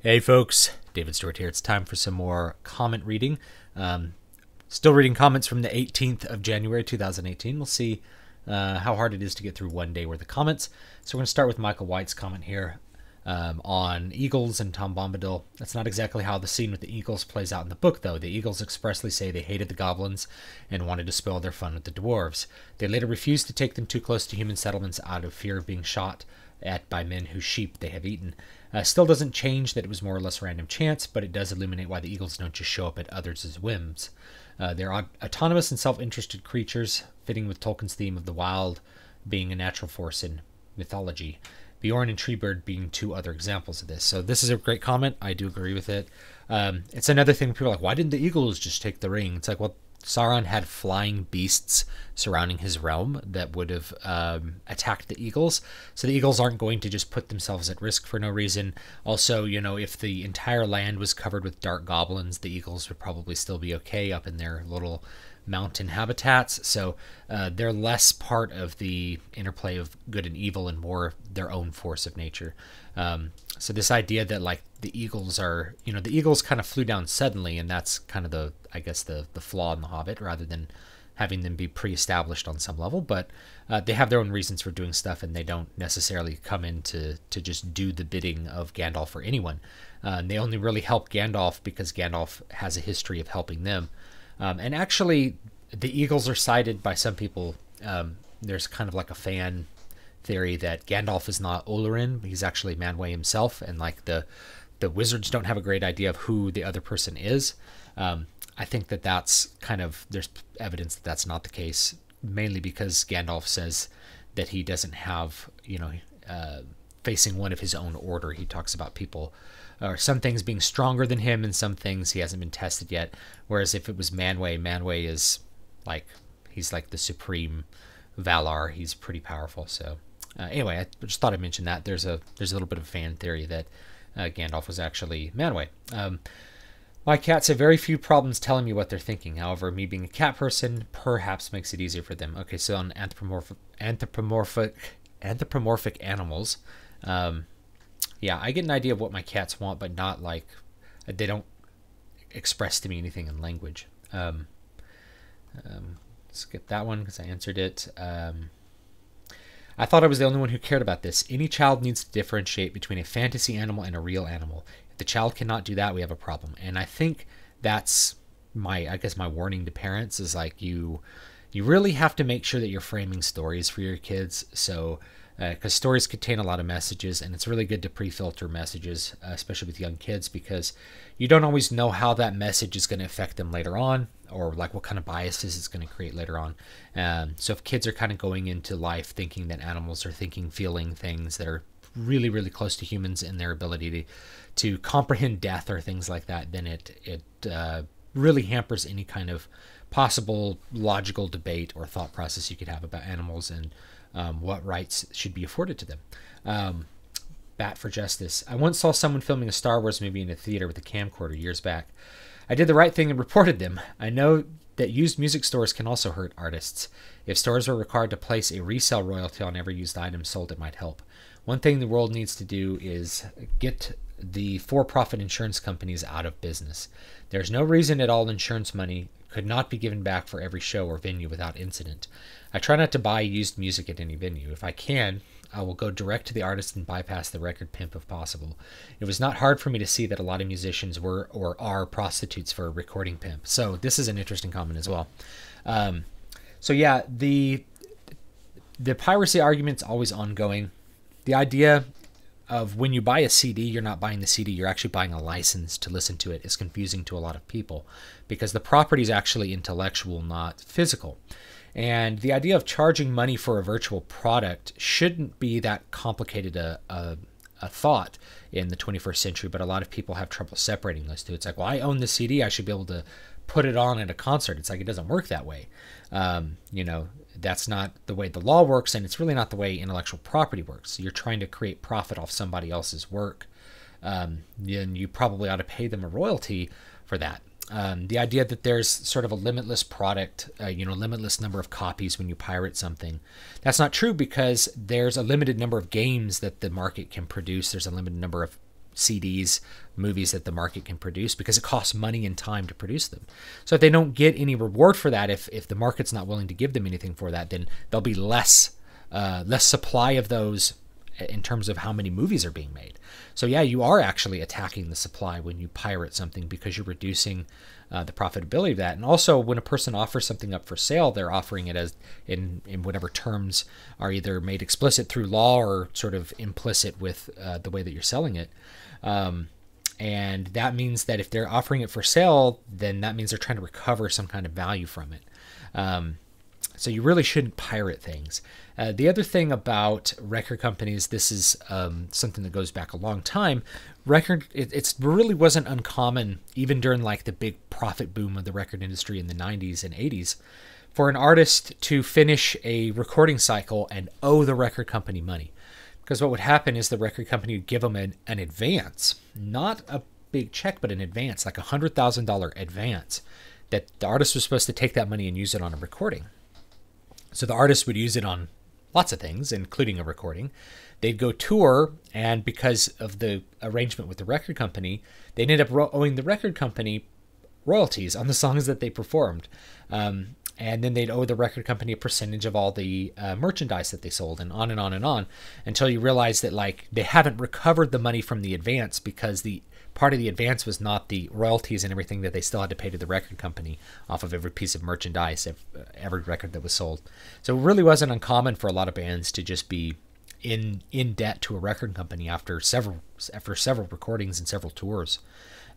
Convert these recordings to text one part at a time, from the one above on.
Hey folks, David Stewart here. It's time for some more comment reading. Still reading comments from the 18th of January 2018. We'll see how hard it is to get through one day worth of comments. So we're going to start with Michael White's comment here on Eagles and Tom Bombadil. That's not exactly how the scene with the Eagles plays out in the book, though. The Eagles expressly say they hated the goblins and wanted to spoil their fun with the dwarves. They later refused to take them too close to human settlements out of fear of being shot at by men whose sheep they have eaten. Still doesn't change that it was more or less random chance, but it does illuminate why the Eagles don't just show up at others' whims. They're autonomous and self-interested creatures, fitting with Tolkien's theme of the wild being a natural force in mythology. Bjorn and Treebird being two other examples of this. So this is a great comment. I do agree with it. It's another thing people are like, why didn't the Eagles just take the ring? It's like, well, Sauron had flying beasts surrounding his realm that would have attacked the Eagles. So the Eagles aren't going to just put themselves at risk for no reason. Also, you know, if the entire land was covered with dark goblins, the Eagles would probably still be okay up in their little mountain habitats. So they're less part of the interplay of good and evil and more their own force of nature. So this idea that like the Eagles are, you know, the Eagles kind of flew down suddenly, and that's kind of the, I guess, the flaw in The Hobbit, rather than having them be pre-established on some level. But they have their own reasons for doing stuff, and they don't necessarily come in to just do the bidding of Gandalf or anyone. They only really help Gandalf because Gandalf has a history of helping them. And actually, the Eagles are cited by some people. There's kind of like a fan theory that Gandalf is not Olorin. He's actually Manwë himself, and like the wizards don't have a great idea of who the other person is. I think that that's kind of, there's evidence that that's not the case, mainly because Gandalf says that he doesn't have, you know, facing one of his own order. He talks about people, or some things being stronger than him, and some things he hasn't been tested yet. Whereas if it was Manwë, Manwë is like, he's like the supreme Valar. He's pretty powerful. So anyway, I just thought I'd mention that. There's a little bit of fan theory that Gandalf was actually Manwë. My cats have very few problems telling me what they're thinking. However, me being a cat person perhaps makes it easier for them. Okay, so on anthropomorphic animals, yeah, I get an idea of what my cats want, but not like, they don't express to me anything in language. Skip that one because I answered it. I thought I was the only one who cared about this. Any child needs to differentiate between a fantasy animal and a real animal. If the child cannot do that, we have a problem. And I think that's I guess my warning to parents is like, you really have to make sure that you're framing stories for your kids. So, because stories contain a lot of messages, and it's really good to pre-filter messages, especially with young kids, because you don't always know how that message is going to affect them later on, or like what kind of biases it's going to create later on. So if kids are kind of going into life thinking that animals are thinking, feeling things that are really, really close to humans in their ability to comprehend death or things like that, then it really hampers any kind of possible logical debate or thought process you could have about animals and what rights should be afforded to them. Bat for Justice. I once saw someone filming a Star Wars movie in a theater with a camcorder years back. I did the right thing and reported them. I know that used music stores can also hurt artists. If stores were required to place a resale royalty on every used item sold, it might help. One thing the world needs to do is get the for-profit insurance companies out of business. There's no reason at all insurance money could not be given back for every show or venue without incident. I try not to buy used music at any venue. If I can, I will go direct to the artist and bypass the record pimp if possible. It was not hard for me to see that a lot of musicians were or are prostitutes for a recording pimp. So this is an interesting comment as well. So yeah, the piracy argument's always ongoing. The idea of when you buy a CD, you're not buying the CD, you're actually buying a license to listen to it is confusing to a lot of people, because the property is actually intellectual, not physical. And the idea of charging money for a virtual product shouldn't be that complicated a thought in the 21st century, but a lot of people have trouble separating those two. It's like, well, I own the CD, I should be able to put it on at a concert. It's like, it doesn't work that way. You know, that's not the way the law works, and it's really not the way intellectual property works. You're trying to create profit off somebody else's work, then you probably ought to pay them a royalty for that. The idea that there's sort of a limitless product, limitless number of copies when you pirate something, that's not true, because there's a limited number of games that the market can produce. There's a limited number of CDs, movies that the market can produce, because it costs money and time to produce them. So if they don't get any reward for that, if the market's not willing to give them anything for that, then there'll be less supply of those in terms of how many movies are being made. So yeah, you are actually attacking the supply when you pirate something, because you're reducing the profitability of that. And also, when a person offers something up for sale, they're offering it as in whatever terms are either made explicit through law or sort of implicit with the way that you're selling it. And that means that if they're offering it for sale, then that means they're trying to recover some kind of value from it. So you really shouldn't pirate things. The other thing about record companies, this is something that goes back a long time. It really wasn't uncommon, even during like the big profit boom of the record industry in the 90s and 80s, for an artist to finish a recording cycle and owe the record company money. Because what would happen is the record company would give them an advance, not a big check, but an advance, like $100,000 advance, that the artist was supposed to take that money and use it on a recording. So the artist would use it on lots of things, including a recording. They'd go tour, and because of the arrangement with the record company, they'd end up owing the record company royalties on the songs that they performed. And then they'd owe the record company a percentage of all the merchandise that they sold, and on and on and on, until you realize that like they haven't recovered the money from the advance, because the part of the advance was not the royalties and everything that they still had to pay to the record company off of every piece of merchandise, every record that was sold. So it really wasn't uncommon for a lot of bands to just be in debt to a record company after several recordings and several tours.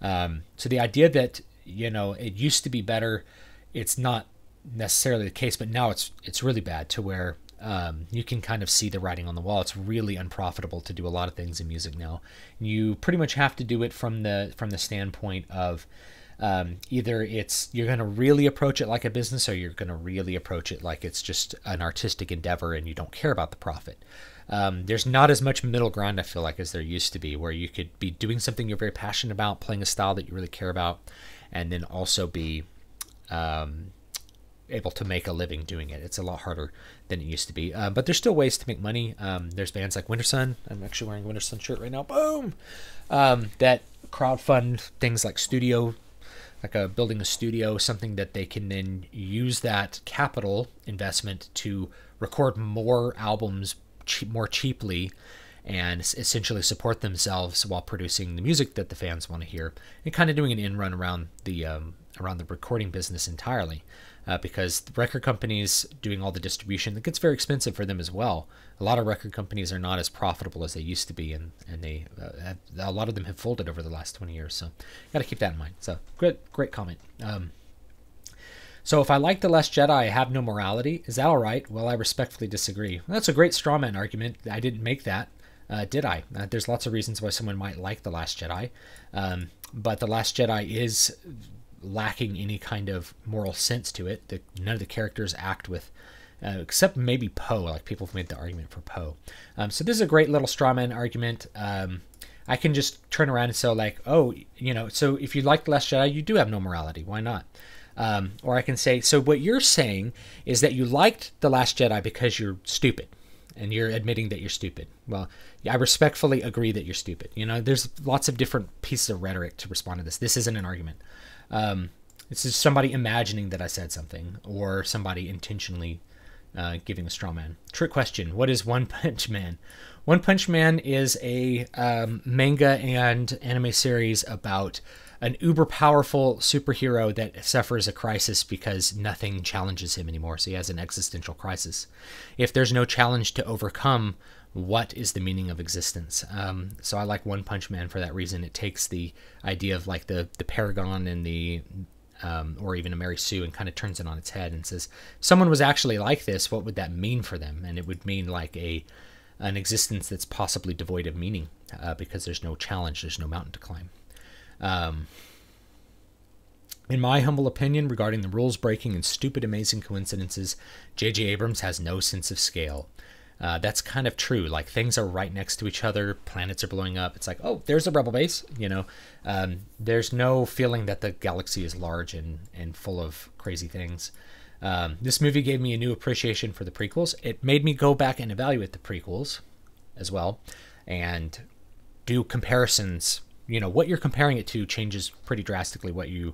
So the idea that, you know, it used to be better, it's not necessarily the case, but now it's really bad, to where you can kind of see the writing on the wall. It's really unprofitable to do a lot of things in music now. You pretty much have to do it from the standpoint of either you're going to really approach it like a business, or you're going to really approach it like it's just an artistic endeavor and you don't care about the profit. There's not as much middle ground, I feel like, as there used to be, where you could be doing something you're very passionate about, playing a style that you really care about, and then also be able to make a living doing it. It's a lot harder than it used to be, but there's still ways to make money. There's bands like Wintersun. I'm actually wearing a Wintersun shirt right now. Boom! That crowdfund things like building a studio, something that they can then use that capital investment to record more albums more cheaply, and essentially support themselves while producing the music that the fans want to hear, and kind of doing an in-run around the recording business entirely. Because the record companies doing all the distribution, it gets very expensive for them as well. A lot of record companies are not as profitable as they used to be, and they a lot of them have folded over the last 20 years. So got to keep that in mind. So great comment. So if I like The Last Jedi, I have no morality. Is that all right? Well, I respectfully disagree. Well, that's a great straw man argument. I didn't make that, did I? There's lots of reasons why someone might like The Last Jedi, but The Last Jedi is lacking any kind of moral sense to it. None of the characters act with, except maybe Poe. Like, people have made the argument for Poe. So this is a great little straw man argument. I can just turn around and say, like, oh, you know, so if you like The Last Jedi, you do have no morality. Why not? Or I can say, so what you're saying is that you liked The Last Jedi because you're stupid, and you're admitting that you're stupid. Well, I respectfully agree that you're stupid. You know, there's lots of different pieces of rhetoric to respond to this. This isn't an argument. This is somebody imagining that I said something, or somebody intentionally giving a straw man. Trick question. What is One Punch Man? One Punch Man is a manga and anime series about an uber powerful superhero that suffers a crisis because nothing challenges him anymore. So he has an existential crisis. If there's no challenge to overcome, what is the meaning of existence? So I like One Punch Man for that reason. It takes the idea of like the Paragon and the or even a Mary Sue, and kind of turns it on its head and says, if someone was actually like this, what would that mean for them? And it would mean like an existence that's possibly devoid of meaning, because there's no challenge, there's no mountain to climb. In my humble opinion, regarding the rules breaking and stupid amazing coincidences, J.J. Abrams has no sense of scale. That's kind of true. Like, things are right next to each other, planets are blowing up. It's like, oh, there's a rebel base. You know, there's no feeling that the galaxy is large and full of crazy things. This movie gave me a new appreciation for the prequels. It made me go back and evaluate the prequels as well, and do comparisons. What you're comparing it to changes pretty drastically what your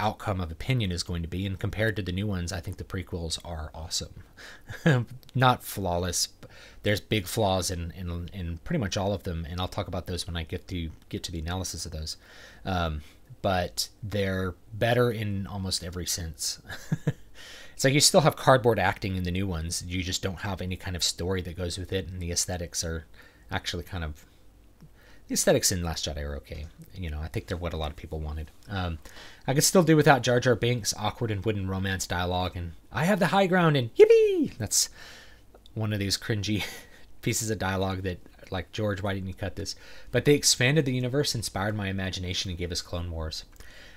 outcome of opinion is going to be. And compared to the new ones, I think the prequels are awesome. Not flawless. There's big flaws in pretty much all of them, and I'll talk about those when I get to the analysis of those. But they're better in almost every sense. It's like you still have cardboard acting in the new ones. You just don't have any kind of story that goes with it, and the aesthetics are actually the aesthetics in Last Jedi are okay. I think they're what a lot of people wanted. I could still do without Jar Jar Binks' awkward and wooden romance dialogue, and I have the high ground, and yippee! That's one of these cringy pieces of dialogue that, like, George, why didn't you cut this? But they expanded the universe, inspired my imagination, and gave us Clone Wars.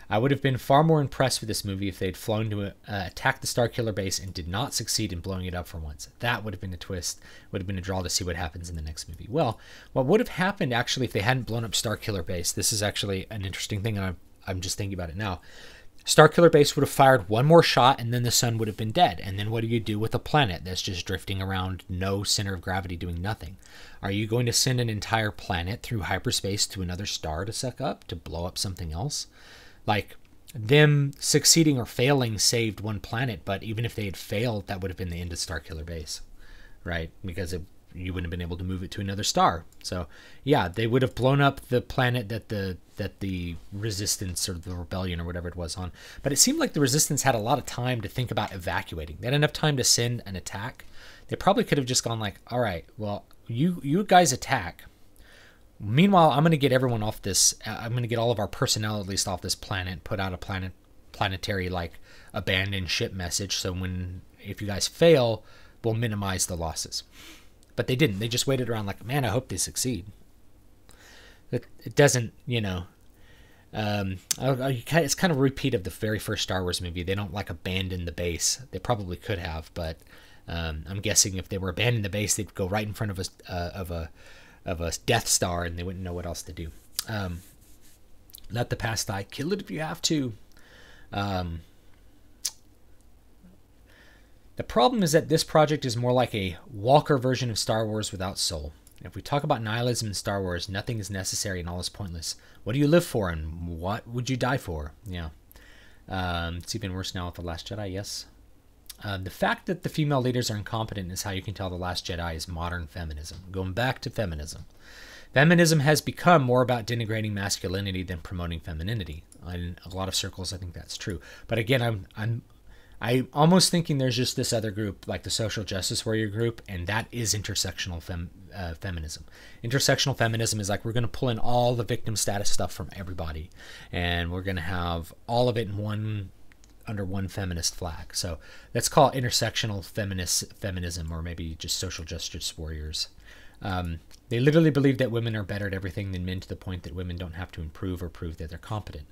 I would have been far more impressed with this movie if they'd flown to attack the Starkiller base and did not succeed in blowing it up for once. That would have been a twist, would have been a draw to see what happens in the next movie. Well, what would have happened, actually, if they hadn't blown up Starkiller base, this is actually an interesting thing, and I'm just thinking about it now. Starkiller base would have fired one more shot, and then the sun would have been dead. And then what do you do with a planet that's just drifting around, no center of gravity, doing nothing? Are you going to send an entire planet through hyperspace to another star to suck up, to blow up something else? Like, them succeeding or failing saved one planet, but even if they had failed, that would have been the end of Starkiller base, right? Because you wouldn't have been able to move it to another star. So yeah, they would have blown up the planet that the resistance or the rebellion or whatever it was on. But it seemed like the resistance had a lot of time to think about evacuating. They had enough time to send an attack. They probably could have just gone like, all right, well, you guys attack. Meanwhile, I'm going to get everyone off this. I'm going to get all of our personnel at least off this planet, put out a planetary, like, abandoned ship message. So if you guys fail, we'll minimize the losses. But they didn't. They just waited around like, man, I hope they succeed. It doesn't, it's kind of a repeat of the very first Star Wars movie. They don't, like, abandon the base. They probably could have, but I'm guessing if they were abandoning the base, they'd go right in front of a Death Star, and they wouldn't know what else to do. Let the past die. Kill it if you have to. The problem is that this project is more like a Walker version of Star Wars without soul. If we talk about nihilism in Star Wars, nothing is necessary and all is pointless. What do you live for, and what would you die for? Yeah. It's even worse now with The Last Jedi, yes. The fact that the female leaders are incompetent is how you can tell The Last Jedi is modern feminism. Going back to feminism. Feminism has become more about denigrating masculinity than promoting femininity. In a lot of circles, I think that's true. But again, I'm almost thinking there's just this other group, like the social justice warrior group, and that is intersectional feminism. Intersectional feminism is like, we're going to pull in all the victim status stuff from everybody, and we're going to have all of it in under one feminist flag. So let's call it intersectional feminism, or maybe just social justice warriors. They literally believe that women are better at everything than men, to the point that women don't have to improve or prove that they're competent.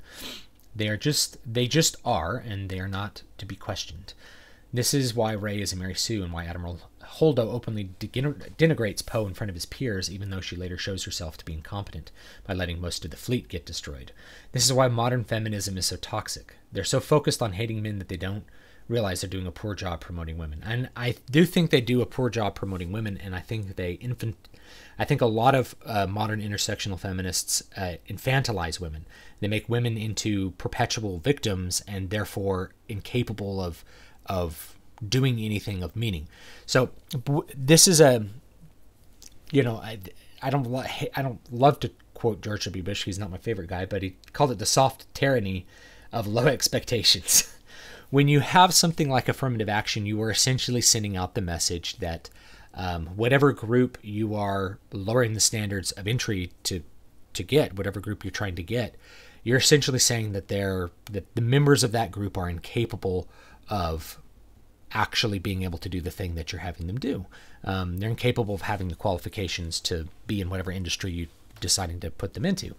They just are, and they are not to be questioned. This is why Rey is a Mary Sue, and why Admiral Holdo openly denigrates Poe in front of his peers, even though she later shows herself to be incompetent by letting most of the fleet get destroyed. This is why modern feminism is so toxic. They're so focused on hating men that they don't realize they're doing a poor job promoting women. And I do think they do a poor job promoting women, and I think I think a lot of modern intersectional feminists infantilize women. They make women into perpetual victims, and therefore incapable of doing anything of meaning. So this is I don't love to quote George W. Bush. He's not my favorite guy, but he called it the soft tyranny of low expectations. When you have something like affirmative action, you are essentially sending out the message that whatever group you are lowering the standards of entry to get, whatever group you're trying to get, you're essentially saying that the members of that group are incapable of actually being able to do the thing that you're having them do. They're incapable of having the qualifications to be in whatever industry you're deciding to put them into.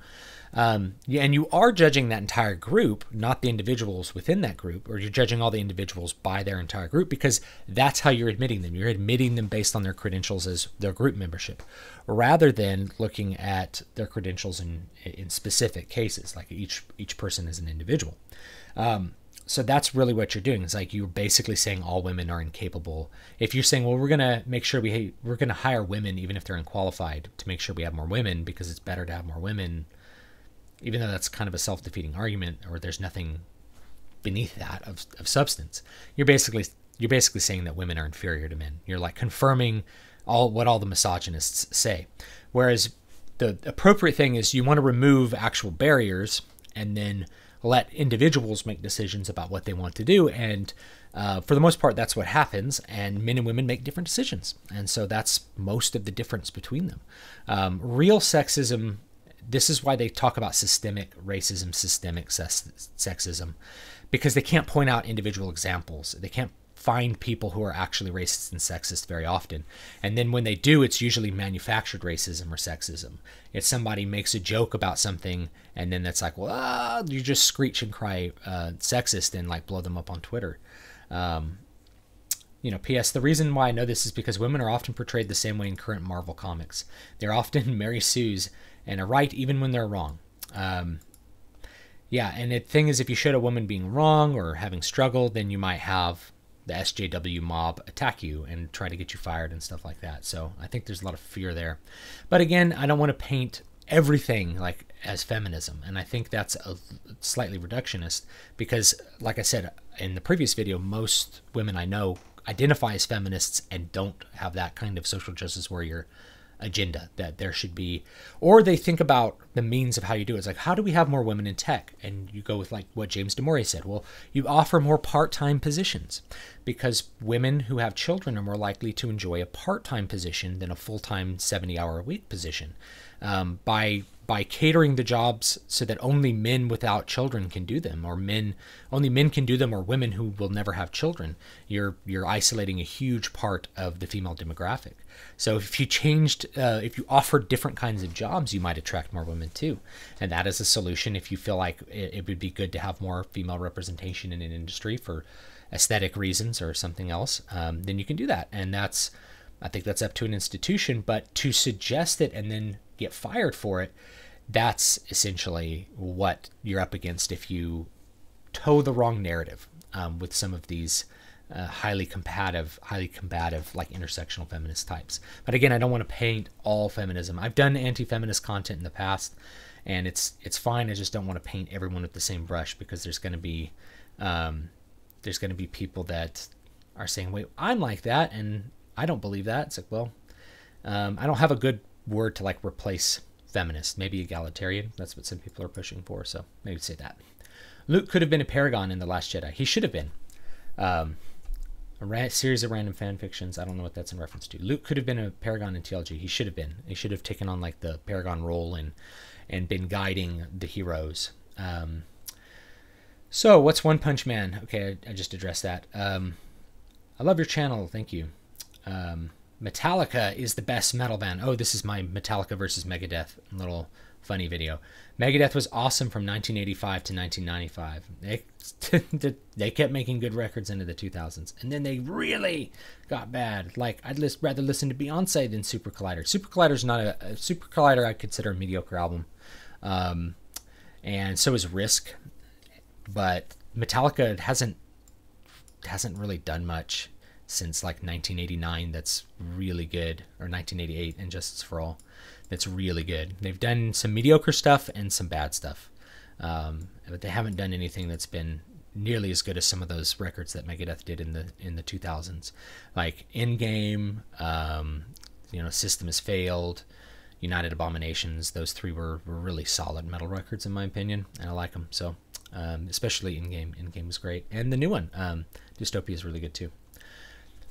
And you are judging that entire group, not the individuals within that group, or you're judging all the individuals by their entire group, because that's how you're admitting them. You're admitting them based on their credentials as their group membership, rather than looking at their credentials in specific cases, like each person as an individual. So that's really what you're doing. It's like you're basically saying all women are incapable. If you're saying, well, we're going to make sure we're going to hire women even if they're unqualified to make sure we have more women because it's better to have more women, even though that's kind of a self-defeating argument, or there's nothing beneath that of substance. You're basically saying that women are inferior to men. You're like confirming what all the misogynists say. Whereas the appropriate thing is you want to remove actual barriers and then let individuals make decisions about what they want to do. And for the most part, that's what happens. And men and women make different decisions. And so that's most of the difference between them. Real sexism, this is why they talk about systemic racism, systemic sexism, because they can't point out individual examples. They can't find people who are actually racist and sexist very often. And then when they do, it's usually manufactured racism or sexism. If somebody makes a joke about something and then that's like, well, you just screech and cry sexist and like blow them up on Twitter. P.S. The reason why I know this is because women are often portrayed the same way in current Marvel comics. They're often Mary Sues and are right even when they're wrong. Yeah, and the thing is, if you showed a woman being wrong or having struggled, then you might have the SJW mob attack you and try to get you fired and stuff like that. So I think there's a lot of fear there. But again, I don't want to paint everything like as feminism. And I think that's a slightly reductionist because, like I said in the previous video, most women I know identify as feminists and don't have that kind of social justice warrior agenda that there should be, or they think about the means of how you do it. It's like, how do we have more women in tech? And you go with like what James Damore said. Well, you offer more part-time positions because women who have children are more likely to enjoy a part-time position than a full-time 70-hour-a-week position. By catering the jobs so that only men without children can do them, or only men can do them, or women who will never have children, you're isolating a huge part of the female demographic. So if you offered different kinds of jobs, you might attract more women too. And that is a solution if you feel like it would be good to have more female representation in an industry for aesthetic reasons or something else, then you can do that. And I think that's up to an institution, but to suggest it and then get fired for it, that's essentially what you're up against if you toe the wrong narrative with some of these highly combative, like intersectional feminist types. But again, I don't want to paint all feminism. I've done anti-feminist content in the past, and it's fine. I just don't want to paint everyone with the same brush because there's going to be people that are saying, "Wait, I'm like that," and I don't believe that. It's like, well, I don't have a good word to like replace feminist. Maybe egalitarian. That's what some people are pushing for. So maybe say that. Luke could have been a paragon in The Last Jedi. He should have been. A series of random fan fictions. I don't know what that's in reference to. Luke could have been a paragon in TLG. He should have been. He should have taken on like the paragon role and been guiding the heroes. So what's One Punch Man? Okay, I just addressed that. I love your channel. Thank you. Metallica is the best metal band. Oh, this is my Metallica versus Megadeth little funny video. Megadeth was awesome from 1985 to 1995. They kept making good records into the 2000s, and then they really got bad. Like, I'd rather listen to Beyonce than Super Collider. Super Collider's not a Super Collider. I consider a mediocre album, and so is Risk. But Metallica hasn't really done much since like 1989 that's really good, or 1988 and Justice for All that's really good. They've done some mediocre stuff and some bad stuff, but they haven't done anything that's been nearly as good as some of those records that Megadeth did in the 2000s, like In Game, System Has Failed, United Abominations. Those three were really solid metal records in my opinion, and I like them. So especially In Game. In Game was great, and the new one, Dystopia, is really good too.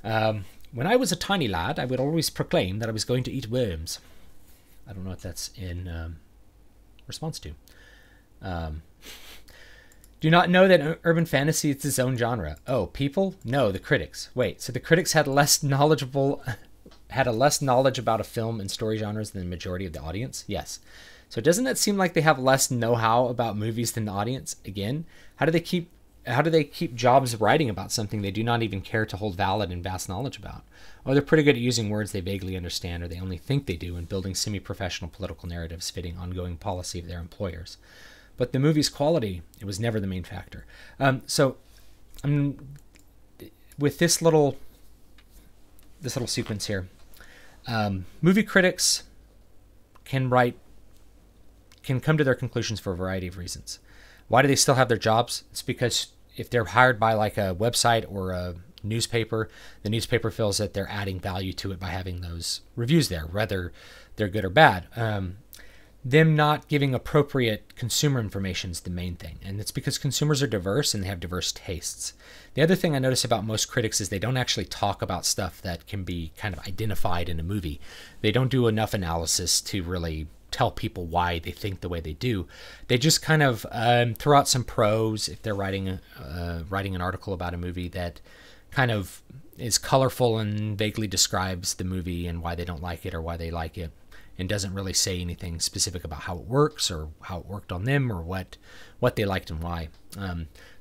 When I was a tiny lad, I would always proclaim that I was going to eat worms. I don't know what that's in response to. Do not know that urban fantasy is its own genre. Oh, people? No, the critics. Wait, so the critics had a less knowledge about a film and story genres than the majority of the audience? Yes. So doesn't that seem like they have less know-how about movies than the audience? Again, how do they keep jobs writing about something they do not even care to hold valid and vast knowledge about? Or they're pretty good at using words they vaguely understand, or they only think they do, and building semi-professional political narratives fitting ongoing policy of their employers. but the movie's quality, it was never the main factor. So with this little sequence here, movie critics can come to their conclusions for a variety of reasons. Why do they still have their jobs? It's because if they're hired by like a website or a newspaper, the newspaper feels that they're adding value to it by having those reviews there, whether they're good or bad. Them not giving appropriate consumer information is the main thing. And it's because consumers are diverse and they have diverse tastes. The other thing I notice about most critics is they don't actually talk about stuff that can be kind of identified in a movie. They don't do enough analysis to really tell people why they think the way they do. They just kind of throw out some prose if they're writing an article about a movie that kind of is colorful and vaguely describes the movie and why they don't like it or why they like it, and doesn't really say anything specific about how it works or how it worked on them or what they liked and why.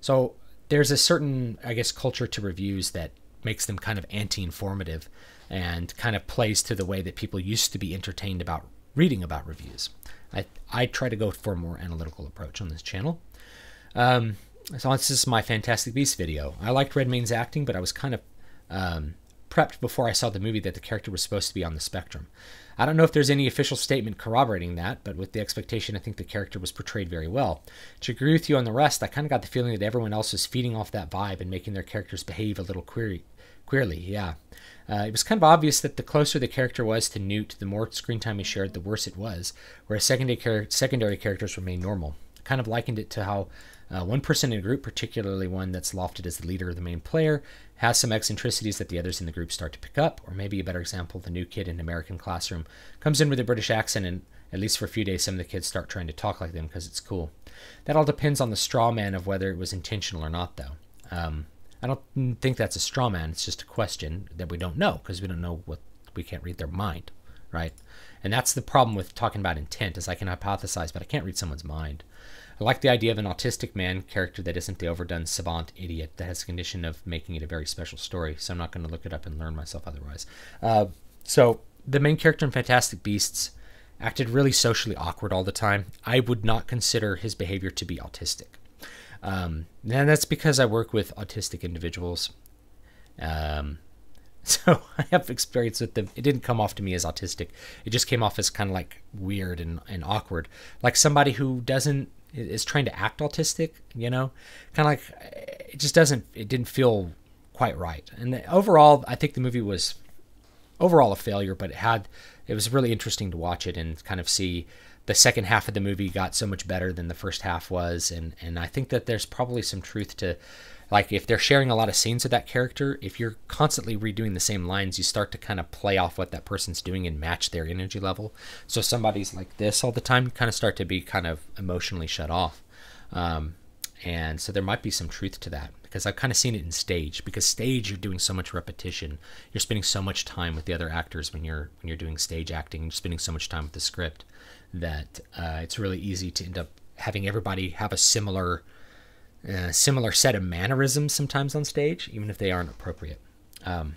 So there's a certain, I guess, culture to reviews that makes them kind of anti-informative and kind of plays to the way that people used to be entertained about reading about reviews. I try to go for a more analytical approach on this channel. So this is my Fantastic Beasts video. I liked Redmayne's acting, but I was kind of prepped before I saw the movie that the character was supposed to be on the spectrum. I don't know if there's any official statement corroborating that, but with the expectation, I think the character was portrayed very well. To agree with you on the rest, I kind of got the feeling that everyone else was feeding off that vibe and making their characters behave a little queerly, yeah. It was kind of obvious that the closer the character was to Newt, the more screen time he shared, the worse it was, whereas secondary characters remain normal. I kind of likened it to how one person in a group, particularly one that's lofted as the leader or the main player, has some eccentricities that the others in the group start to pick up. Or maybe a better example, the new kid in an American classroom comes in with a British accent, and at least for a few days, some of the kids start trying to talk like them because it's cool. That all depends on the straw man of whether it was intentional or not, though. I don't think that's a straw man. It's just a question that we don't know because we don't know we can't read their mind, right? And that's the problem with talking about intent, is I can hypothesize, but I can't read someone's mind. I like the idea of an autistic man character that isn't the overdone savant idiot that has the condition of making it a very special story, so I'm not going to look it up and learn myself otherwise. So the main character in Fantastic Beasts acted really socially awkward all the time. I would not consider his behavior to be autistic. And that's because I work with autistic individuals. So I have experience with them. It didn't come off to me as autistic. It just came off as kind of like weird and awkward. Like somebody who is trying to act autistic, you know? Kind of like, it didn't feel quite right. And overall, I think the movie was overall a failure, but it was really interesting to watch it and kind of see the second half of the movie got so much better than the first half was. And I think that there's probably some truth to, like, if they're sharing a lot of scenes with that character, if you're constantly redoing the same lines, you start to kind of play off what that person's doing and match their energy level. So somebody's like this all the time, you kind of start to be kind of emotionally shut off. And so there might be some truth to that, because I've kind of seen it in stage. Because stage, you're doing so much repetition. You're spending so much time with the other actors when you're doing stage acting. You're spending so much time with the script that it's really easy to end up having everybody have a similar set of mannerisms sometimes on stage, even if they aren't appropriate. And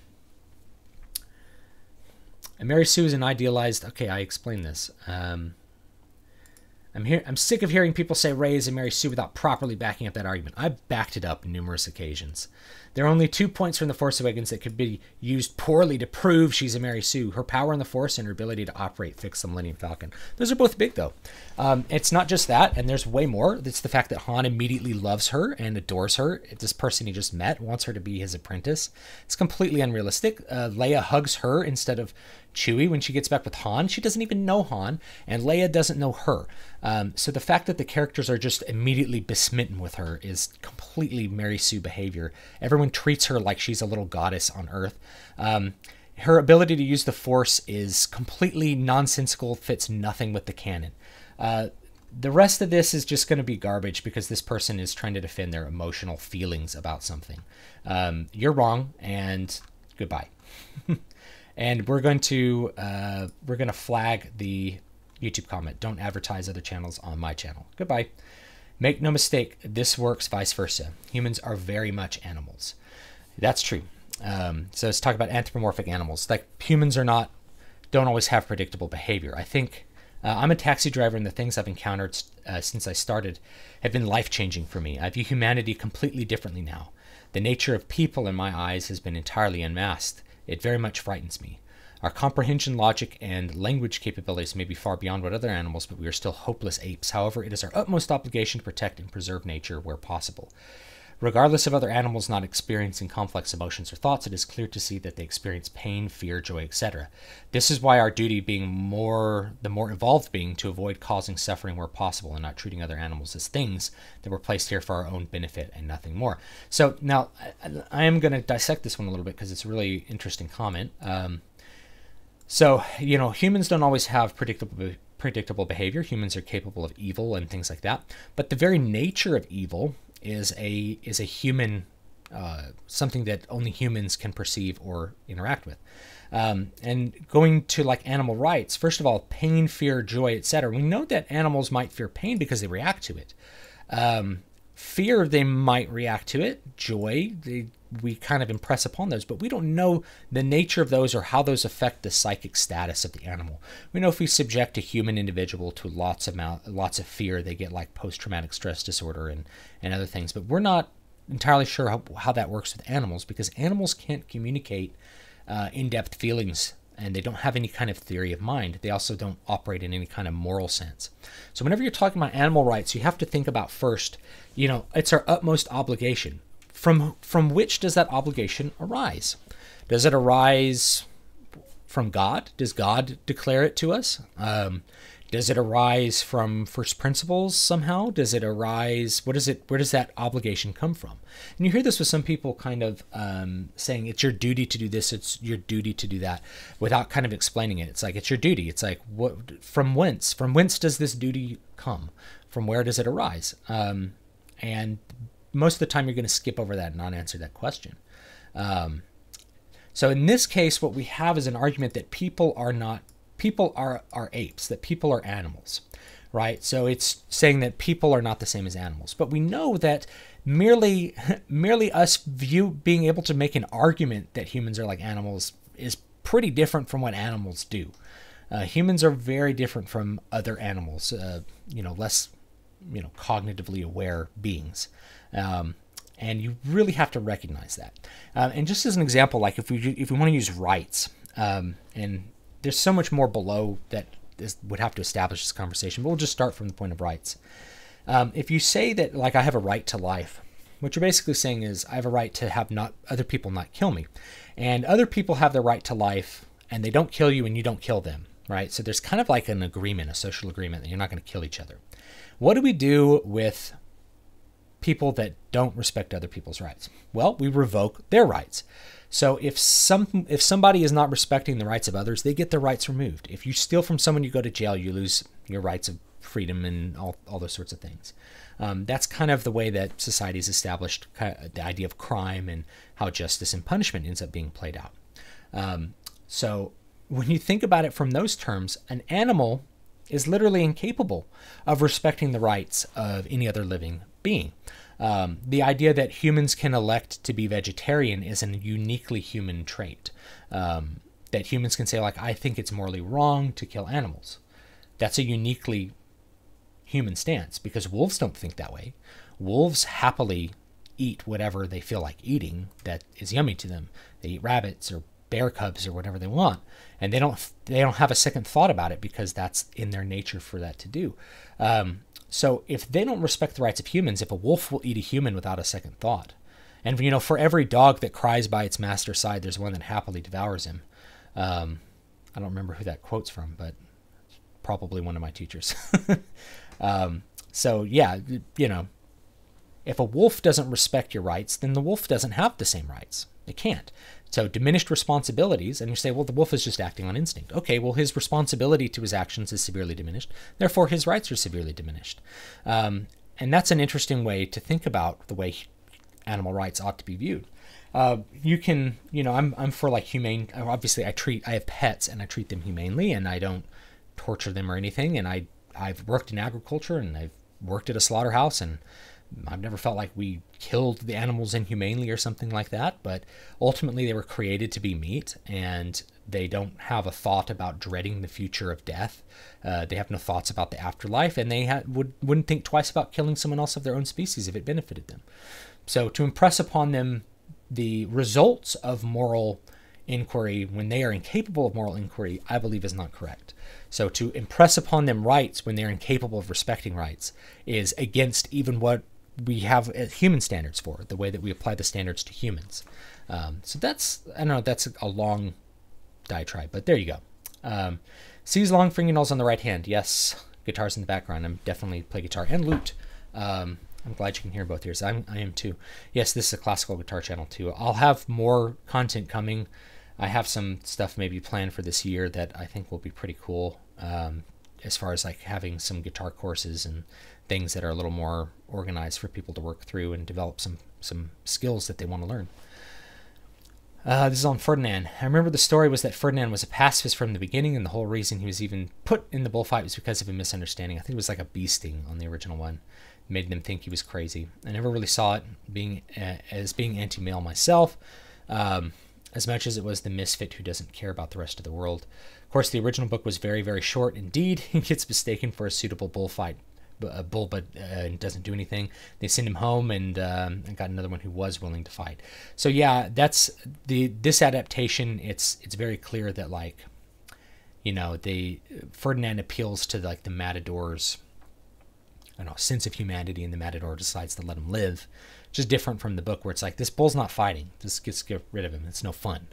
Mary Sue is an idealized. Okay, I explained this. I'm sick of hearing people say Rey is a Mary Sue without properly backing up that argument. I've backed it up on numerous occasions. There are only 2 points from The Force Awakens that could be used poorly to prove she's a Mary Sue: her power in the Force and her ability to fix the Millennium Falcon. Those are both big, though. It's not just that, and there's way more. It's the fact that Han immediately loves her and adores her. This person he just met wants her to be his apprentice. It's completely unrealistic. Leia hugs her instead of Chewie when she gets back with Han. She doesn't even know Han, and Leia doesn't know her. So the fact that the characters are just immediately besmitten with her is completely Mary Sue behavior. Everyone treats her like she's a little goddess on Earth. Her ability to use the Force is completely nonsensical, fits nothing with the canon. The rest of this is just going to be garbage because this person is trying to defend their emotional feelings about something. You're wrong, and goodbye. And we're going to flag the YouTube comment. Don't advertise other channels on my channel. Goodbye. Make no mistake, this works vice versa. Humans are very much animals. That's true. So let's talk about anthropomorphic animals. Like, humans don't always have predictable behavior. I think I'm a taxi driver, and the things I've encountered since I started have been life-changing for me. I view humanity completely differently now. The nature of people in my eyes has been entirely unmasked. It very much frightens me. Our comprehension, logic, and language capabilities may be far beyond what other animals, but we are still hopeless apes. However, it is our utmost obligation to protect and preserve nature where possible. Regardless of other animals not experiencing complex emotions or thoughts, it is clear to see that they experience pain, fear, joy, etc. This is why our duty, being the more evolved being, to avoid causing suffering where possible and not treating other animals as things that were placed here for our own benefit and nothing more. So now I am going to dissect this one a little bit because it's a really interesting comment. So, humans don't always have predictable behavior. Humans are capable of evil and things like that. But the very nature of evil is a human, something that only humans can perceive or interact with. And going to like animal rights, first of all, pain, fear, joy, etc. We know that animals might fear pain because they react to it. Fear, they might react to it. Joy, we kind of impress upon those, but we don't know the nature of those or how those affect the psychic status of the animal. We know if we subject a human individual to lots of fear, they get like post-traumatic stress disorder and other things, but we're not entirely sure how that works with animals, because animals can't communicate in-depth feelings, and they don't have any kind of theory of mind. They also don't operate in any kind of moral sense. So whenever you're talking about animal rights, you have to think about first, it's our utmost obligation. From which does that obligation arise? Does it arise from God? Does God declare it to us? Does it arise from first principles somehow? Does it arise, where does that obligation come from? And you hear this with some people kind of saying it's your duty to do this, it's your duty to do that, without kind of explaining it. It's like, it's your duty. It's like, from whence? From whence does this duty come? From where does it arise? And most of the time you're going to skip over that and not answer that question. So in this case, what we have is an argument that people are apes, that people are animals, right? So it's saying that people are not the same as animals. But we know that merely us being able to make an argument that humans are like animals is pretty different from what animals do. Humans are very different from other animals, less, cognitively aware beings. And you really have to recognize that. And just as an example, like if we want to use rights, and there's so much more below that would have to establish this conversation, but we'll just start from the point of rights. If you say that, like, I have a right to life, what you're basically saying is I have a right to have other people not kill me, and other people have the right to life, and they don't kill you and you don't kill them, right? So there's kind of like an agreement, a social agreement, that you're not going to kill each other. What do we do with people that don't respect other people's rights? Well, we revoke their rights. So if somebody is not respecting the rights of others, they get their rights removed. If you steal from someone, you go to jail, you lose your rights of freedom and all those sorts of things. That's kind of the way that society's established the idea of crime and how justice and punishment ends up being played out. So when you think about it from those terms, an animal is literally incapable of respecting the rights of any other living being. The idea that humans can elect to be vegetarian is a uniquely human trait. That humans can say, like, I think it's morally wrong to kill animals. That's a uniquely human stance, because wolves don't think that way. Wolves happily eat whatever they feel like eating that is yummy to them. They eat rabbits or bear cubs or whatever they want, and they don't have a second thought about it, because that's in their nature for that to do. So if they don't respect the rights of humans, if a wolf will eat a human without a second thought, and for every dog that cries by its master's side, there's one that happily devours him. I don't remember who that quote's from, but probably one of my teachers. So yeah, if a wolf doesn't respect your rights, then the wolf doesn't have the same rights. It can't. So diminished responsibilities, and you say, well, the wolf is just acting on instinct. Okay, well, his responsibility to his actions is severely diminished. Therefore, his rights are severely diminished. And that's an interesting way to think about the way animal rights ought to be viewed. You can, I'm for like humane. Obviously, I have pets and I treat them humanely, and I don't torture them or anything. And I've worked in agriculture, and I've worked at a slaughterhouse, and I've never felt like we killed the animals inhumanely or something like that, but ultimately they were created to be meat, and they don't have a thought about dreading the future of death. They have no thoughts about the afterlife, and they wouldn't think twice about killing someone else of their own species if it benefited them. So to impress upon them the results of moral inquiry when they are incapable of moral inquiry, I believe is not correct. So to impress upon them rights when they're incapable of respecting rights is against even what we have human standards for, the way that we apply the standards to humans. So that's, I don't know, that's a long diatribe, but there you go. Sees long fingernails on the right hand. Yes, guitars in the background. I'm definitely play guitar and lute. I'm glad you can hear both ears. I am too. Yes, this is a classical guitar channel too. I'll have more content coming. I have some stuff maybe planned for this year that I think will be pretty cool, as far as like having some guitar courses and things that are a little more organized for people to work through and develop some skills that they want to learn. This is on Ferdinand. I remember the story was that Ferdinand was a pacifist from the beginning, and the whole reason he was even put in the bullfight was because of a misunderstanding. I think it was like a bee sting on the original one. It made them think he was crazy. I never really saw it as being anti-male myself, as much as it was the misfit who doesn't care about the rest of the world. Of course, the original book was very, very short indeed. He gets mistaken for a suitable bullfight. A bull, but doesn't do anything. They send him home, and got another one who was willing to fight. So yeah, that's this adaptation. It's very clear that, like, you know, Ferdinand appeals to like the matador's, I don't know, sense of humanity, and the matador decides to let him live, which is different from the book where it's like, this bull's not fighting. Just get rid of him. It's no fun.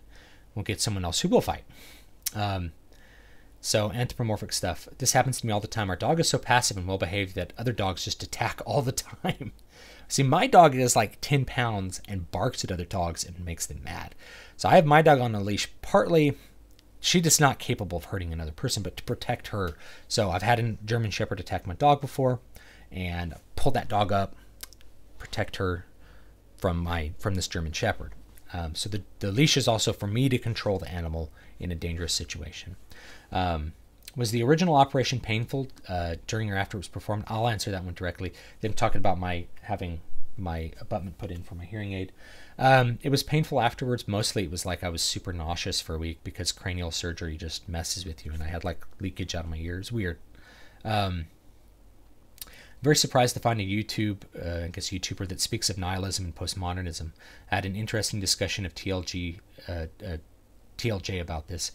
We'll get someone else who will fight. So anthropomorphic stuff. This happens to me all the time. Our dog is so passive and well-behaved that other dogs just attack all the time. See, my dog is like 10 pounds and barks at other dogs and makes them mad. So I have my dog on a leash. Partly, she is not capable of hurting another person, but to protect her. So I've had a German Shepherd attack my dog before, and pull that dog up, protect her from this German Shepherd. So the leash is also for me to control the animal in a dangerous situation. Was the original operation painful during or after it was performed? I'll answer that one directly. Then talking about having my abutment put in for my hearing aid. It was painful afterwards. Mostly it was like I was super nauseous for a week because cranial surgery just messes with you, and I had like leakage out of my ears. Weird. Very surprised to find a YouTuber that speaks of nihilism and postmodernism. I had an interesting discussion of TLJ about this.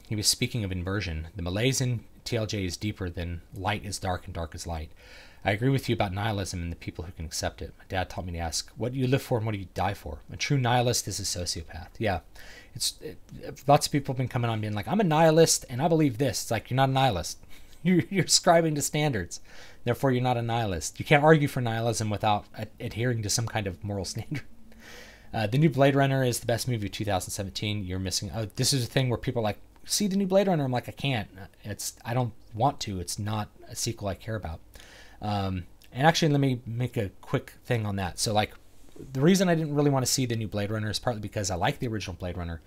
He was speaking of inversion. The malaise in TLJ is deeper than light is dark and dark is light. I agree with you about nihilism and the people who can accept it. My dad taught me to ask, what do you live for and what do you die for? A true nihilist is a sociopath. Yeah. Lots of people have been coming on being like, I'm a nihilist and I believe this. It's like, you're not a nihilist. You're ascribing to standards. Therefore, you're not a nihilist. You can't argue for nihilism without adhering to some kind of moral standard. The new Blade Runner is the best movie of 2017. You're missing. Oh, this is a thing where people are like, see the new Blade Runner. I'm like, I can't. I don't want to. It's not a sequel I care about. And actually, let me make a quick thing on that. So, like, the reason I didn't really want to see the new Blade Runner is partly because I like the original Blade Runner,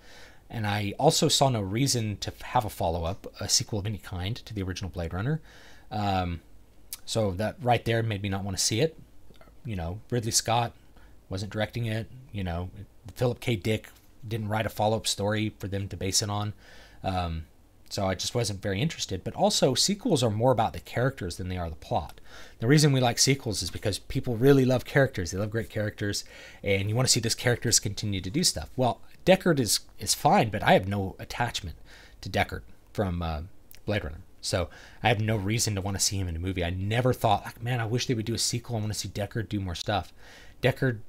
and I also saw no reason to have a follow-up, a sequel of any kind to the original Blade Runner. So that right there made me not want to see it. You know, Ridley Scott wasn't directing it. You know, Philip K. Dick didn't write a follow-up story for them to base it on. So I just wasn't very interested. But also, sequels are more about the characters than they are the plot. The reason we like sequels is because people really love characters. They love great characters, and you want to see those characters continue to do stuff. Well, Deckard is fine, but I have no attachment to Deckard from Blade Runner. So I have no reason to want to see him in a movie. I never thought, like, man, I wish they would do a sequel. I want to see Deckard do more stuff. Deckard,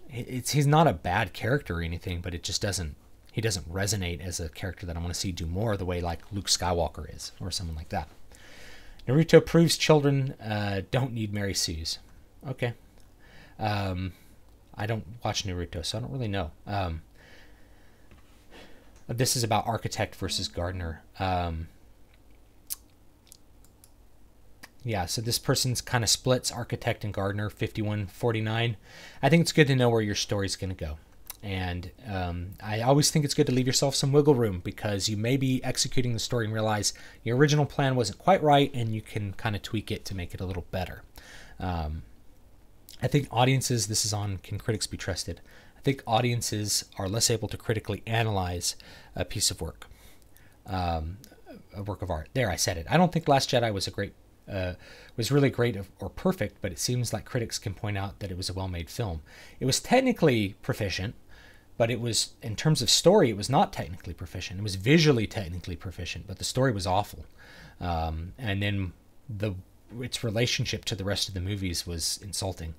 he's not a bad character or anything, but it just doesn't resonate as a character that I want to see do more the way like Luke Skywalker is, or someone like that. Naruto proves children don't need Mary Sue's. Okay. I don't watch Naruto, so I don't really know. This is about architect versus gardener. Yeah, so this person's kind of splits architect and gardener, 51-49. I think it's good to know where your story's going to go. And I always think it's good to leave yourself some wiggle room, because you may be executing the story and realize your original plan wasn't quite right, and you can kind of tweak it to make it a little better. I think audiences, this is on Can Critics Be Trusted? I think audiences are less able to critically analyze a piece of work, a work of art. There, I said it. I don't think Last Jedi was really great or perfect, but it seems like critics can point out that it was a well-made film. It was technically proficient, but it was, in terms of story, it was not technically proficient. It was visually technically proficient, but the story was awful. And then its relationship to the rest of the movies was insulting.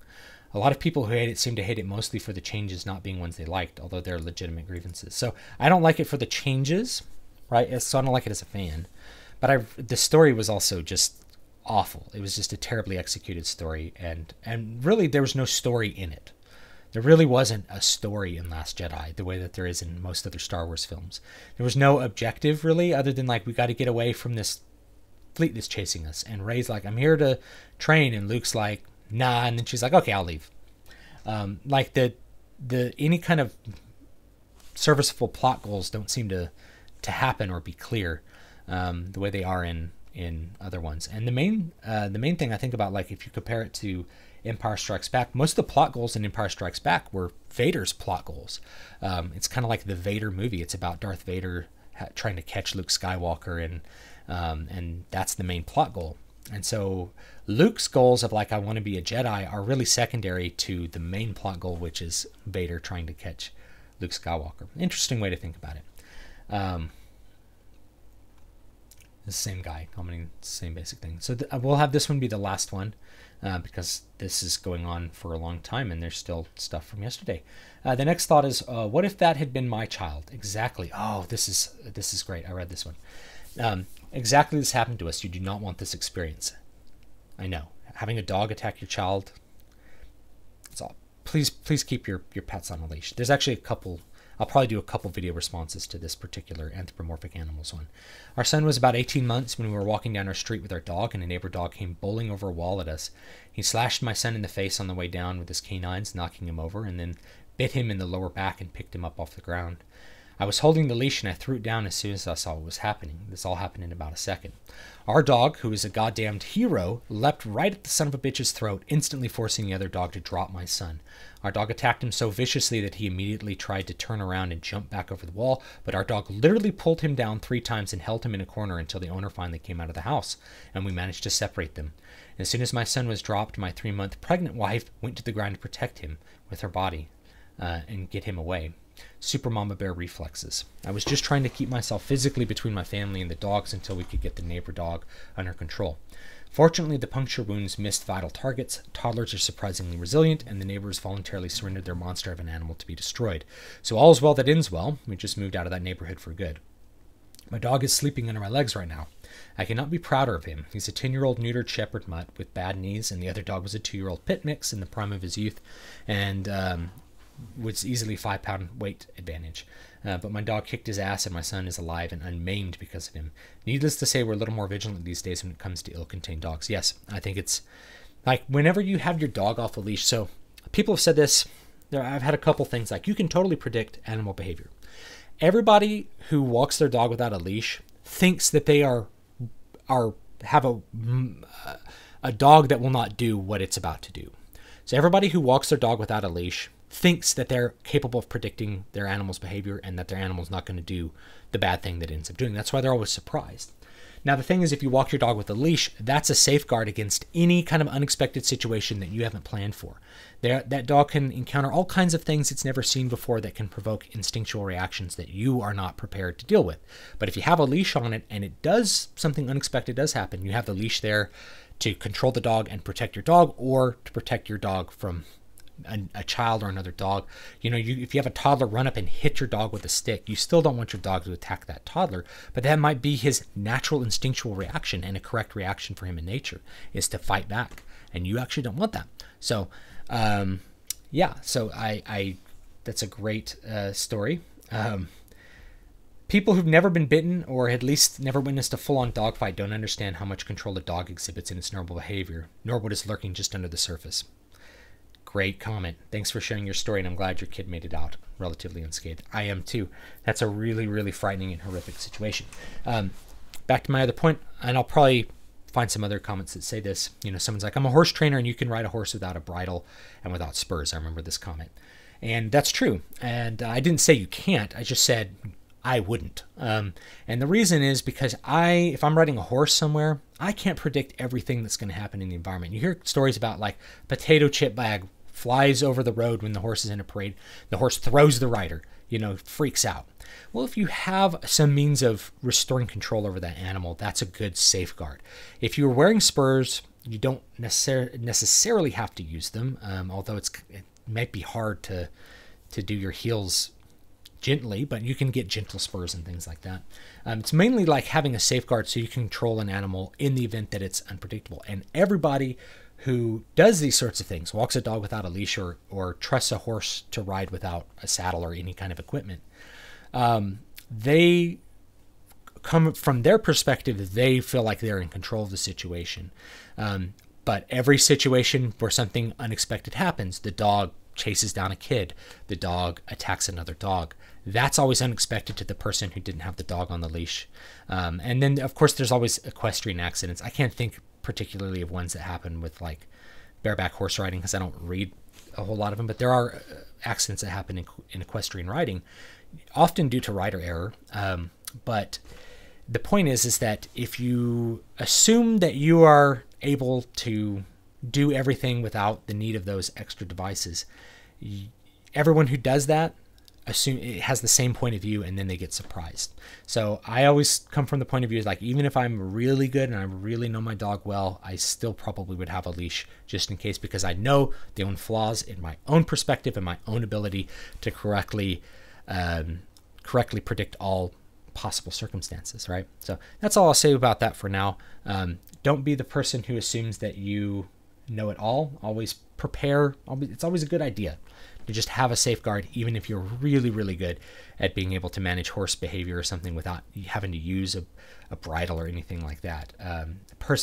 A lot of people who hate it seem to hate it mostly for the changes not being ones they liked, although they're legitimate grievances. So I don't like it for the changes, right? So I don't like it as a fan. But the story was also just awful. It was just a terribly executed story, and really there was no story in it. There really wasn't a story in Last Jedi the way that there is in most other Star Wars films. There was no objective really, other than like, we got to get away from this fleet that's chasing us. And Rey's like, I'm here to train, and Luke's like, nah, and then she's like, okay, I'll leave. Like the any kind of serviceable plot goals don't seem to happen or be clear the way they are in other ones. And the main thing I think about, like if you compare it to Empire Strikes Back, most of the plot goals in Empire Strikes Back were Vader's plot goals. It's kind of like the Vader movie. It's about Darth Vader trying to catch Luke Skywalker, and that's the main plot goal. And so Luke's goals of like, I want to be a Jedi, are really secondary to the main plot goal, which is Vader trying to catch Luke Skywalker. Interesting way to think about it. The same guy commenting the same basic thing. So we'll have this one be the last one because this is going on for a long time and there's still stuff from yesterday. The next thought is, what if that had been my child? Exactly. Oh, this is great. I read this one. Exactly this happened to us. You do not want this experience. I know. Having a dog attack your child. It's all. Please keep your pets on a leash. There's actually a couple. I'll probably do a couple video responses to this particular anthropomorphic animals one. Our son was about 18 months when we were walking down our street with our dog, and a neighbor dog came bowling over a wall at us. He slashed my son in the face on the way down with his canines, knocking him over, and then bit him in the lower back and picked him up off the ground. I was holding the leash and I threw it down as soon as I saw what was happening. This all happened in about a second. Our dog, who is a goddamned hero, leapt right at the son of a bitch's throat, instantly forcing the other dog to drop my son. Our dog attacked him so viciously that he immediately tried to turn around and jump back over the wall, but our dog literally pulled him down 3 times and held him in a corner until the owner finally came out of the house, and we managed to separate them. As soon as my son was dropped, my 3-month pregnant wife went to the ground to protect him with her body and get him away. Super mama bear reflexes. I was just trying to keep myself physically between my family and the dogs until we could get the neighbor dog under control. Fortunately, the puncture wounds missed vital targets. Toddlers are surprisingly resilient, and the neighbors voluntarily surrendered their monster of an animal to be destroyed. So all is well that ends well. We just moved out of that neighborhood for good. My dog is sleeping under my legs right now. I cannot be prouder of him. He's a 10-year-old neutered shepherd mutt with bad knees, and the other dog was a 2-year-old pit mix in the prime of his youth, and was easily 5-pound weight advantage. But my dog kicked his ass, and my son is alive and unmaimed because of him. Needless to say, we're a little more vigilant these days when it comes to ill-contained dogs. Yes, I think it's like whenever you have your dog off a leash. So people have said this. I've had a couple things like, you can totally predict animal behavior. Everybody who walks their dog without a leash thinks that they have a dog that will not do what it's about to do. So everybody who walks their dog without a leash thinks that they're capable of predicting their animal's behavior and that their animal's not going to do the bad thing that it ends up doing. That's why they're always surprised. Now, the thing is, if you walk your dog with a leash, that's a safeguard against any kind of unexpected situation that you haven't planned for. That dog can encounter all kinds of things it's never seen before that can provoke instinctual reactions that you are not prepared to deal with. But if you have a leash on it and something unexpected does happen, you have the leash there to control the dog and protect your dog, or to protect your dog from a child or another dog. If you have a toddler run up and hit your dog with a stick, you still don't want your dog to attack that toddler, but that might be his natural instinctual reaction, and a correct reaction for him in nature is to fight back, and you actually don't want that. So that's a great story. People who've never been bitten, or at least never witnessed a full-on dogfight, don't understand how much control a dog exhibits in its normal behavior, nor what is lurking just under the surface. Great comment. Thanks for sharing your story, and I'm glad your kid made it out relatively unscathed. I am too. That's a really, really frightening and horrific situation. Back to my other point, and I'll probably find some other comments that say this. You know, someone's like, I'm a horse trainer and you can ride a horse without a bridle and without spurs. I remember this comment. And that's true. And I didn't say you can't. I just said I wouldn't. And the reason is because if I'm riding a horse somewhere, I can't predict everything that's going to happen in the environment. You hear stories about like potato chip bag flies over the road when the horse is in a parade. The horse throws the rider, you know, freaks out. Well, if you have some means of restoring control over that animal, that's a good safeguard. If you're wearing spurs, you don't necessarily have to use them, although it might be hard to do your heels gently, but you can get gentle spurs and things like that. It's mainly like having a safeguard so you can control an animal in the event that it's unpredictable. And everybody who does these sorts of things, walks a dog without a leash or trusts a horse to ride without a saddle or any kind of equipment, they come from their perspective, they feel like they're in control of the situation. But every situation where something unexpected happens, the dog chases down a kid, the dog attacks another dog, that's always unexpected to the person who didn't have the dog on the leash. And then, of course, there's always equestrian accidents. I can't think particularly of ones that happen with like bareback horse riding because I don't read a whole lot of them, but there are accidents that happen in equestrian riding, often due to rider error. But the point is that if you assume that you are able to do everything without the need of those extra devices, everyone who does that assume it has the same point of view, and then they get surprised. So I always come from the point of view like, even if I'm really good and I really know my dog well, I still probably would have a leash just in case, because I know the own flaws in my own perspective and my own ability to correctly predict all possible circumstances, right? So that's all I'll say about that for now. Don't be the person who assumes that you know it all. Always prepare. It's always a good idea to just have a safeguard, even if you're really, really good at being able to manage horse behavior or something without having to use a bridle or anything like that.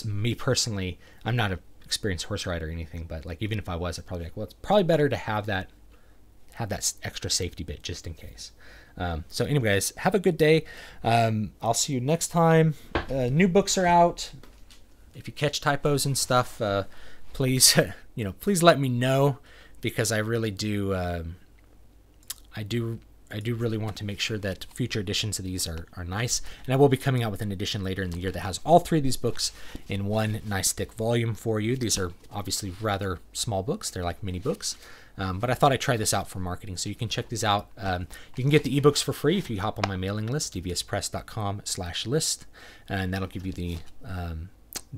Me personally, I'm not an experienced horse rider or anything, but like even if I was, I'd probably like, well, it's probably better to have that extra safety bit just in case. So anyways, have a good day. I'll see you next time. New books are out. If you catch typos and stuff, please, please let me know, because I really do. I do really want to make sure that future editions of these are nice. And I will be coming out with an edition later in the year that has all three of these books in one nice thick volume for you. These are obviously rather small books. They're like mini books. But I thought I'd try this out for marketing, so you can check these out. You can get the ebooks for free if you hop on my mailing list, dvspress.com/list, and that'll give you the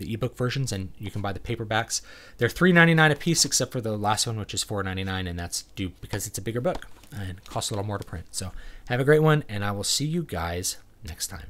ebook versions, and you can buy the paperbacks. They're $3.99 a piece, except for the last one, which is $4.99, and that's due because it's a bigger book and it costs a little more to print. So have a great one, and I will see you guys next time.